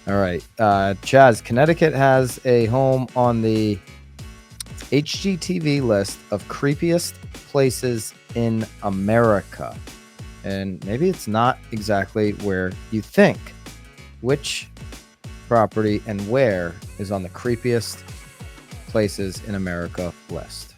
All right. Chaz, Connecticut has a home on the HGTV list of creepiest places in America. And maybe it's not exactly where you think. Which property and where is on the creepiest places in America list?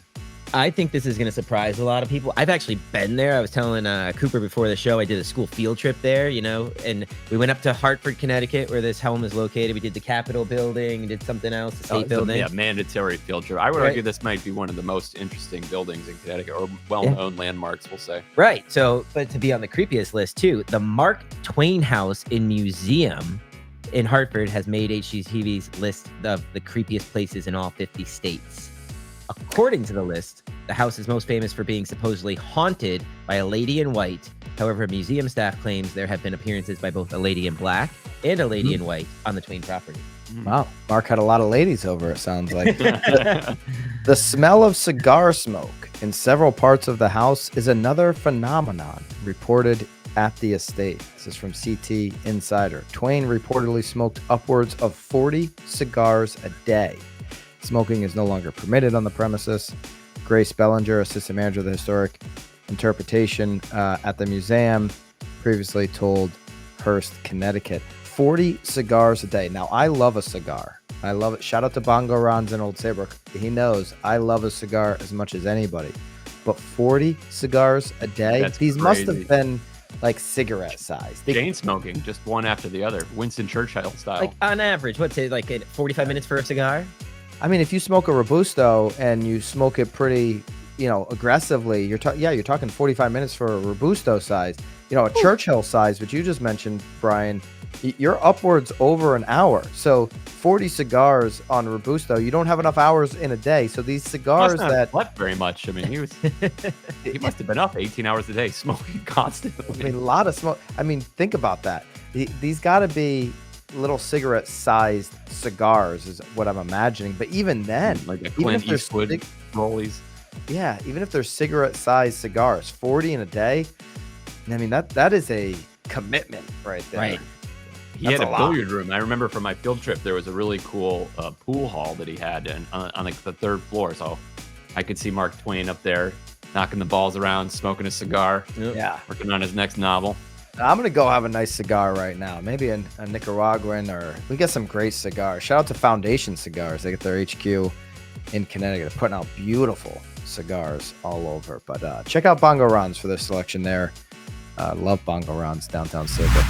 I think this is going to surprise a lot of people. I've actually been there. I was telling Cooper before the show, I did a school field trip there, and we went up to Hartford, Connecticut, where this home is located. We did the Capitol building, did something else, the state building. Yeah, mandatory field trip. I would argue this might be one of the most interesting buildings in Connecticut, or well-known landmarks, we'll say. Right. So, but to be on the creepiest list too, the Mark Twain House and Museum in Hartford has made HGTV's list of the creepiest places in all 50 states. According to the list, the house is most famous for being supposedly haunted by a lady in white. However, museum staff claims there have been appearances by both a lady in black and a lady in white on the Twain property. Wow. Mark had a lot of ladies over, it sounds like. The smell of cigar smoke in several parts of the house is another phenomenon reported at the estate. This is from CT Insider. Twain reportedly smoked upwards of 40 cigars a day. Smoking is no longer permitted on the premises. Grace Bellinger, assistant manager of the historic interpretation at the museum, previously told Hearst, Connecticut. 40 cigars a day. Now, I love a cigar. I love it. Shout out to Bongo Ron's in Old Saybrook. He knows I love a cigar as much as anybody. But 40 cigars a day? That's These crazy. Must have been like cigarette size. Chain smoking, just one after the other. Winston Churchill style. Like on average, what's it, like 45 minutes for a cigar? I mean, if you smoke a Robusto and you smoke it pretty, aggressively, you're talking 45 minutes for a Robusto size. A Churchill size, which you just mentioned, Brian, you're upwards over an hour. So 40 cigars on Robusto, you don't have enough hours in a day. So these cigars must not have that slept very much. I mean, he must have been up 18 hours a day smoking constantly. I mean, a lot of smoke. I mean, think about that. These got to be little cigarette-sized cigars is what I'm imagining. But even then, like a Clint Eastwood rollies. Yeah, even if they're cigarette-sized cigars, 40 in a day, I mean, that is a commitment right there. Right. He had a billiard room. I remember from my field trip, there was a really cool pool hall that he had on like the third floor. So I could see Mark Twain up there knocking the balls around, smoking a cigar, working on his next novel. I'm going to go have a nice cigar right now. Maybe a Nicaraguan, or we get some great cigars. Shout out to Foundation Cigars. They get their HQ in Connecticut. They're putting out beautiful cigars all over. But check out Bongo Ron's for their selection there. Love Bongo Ron's downtown Saybrook.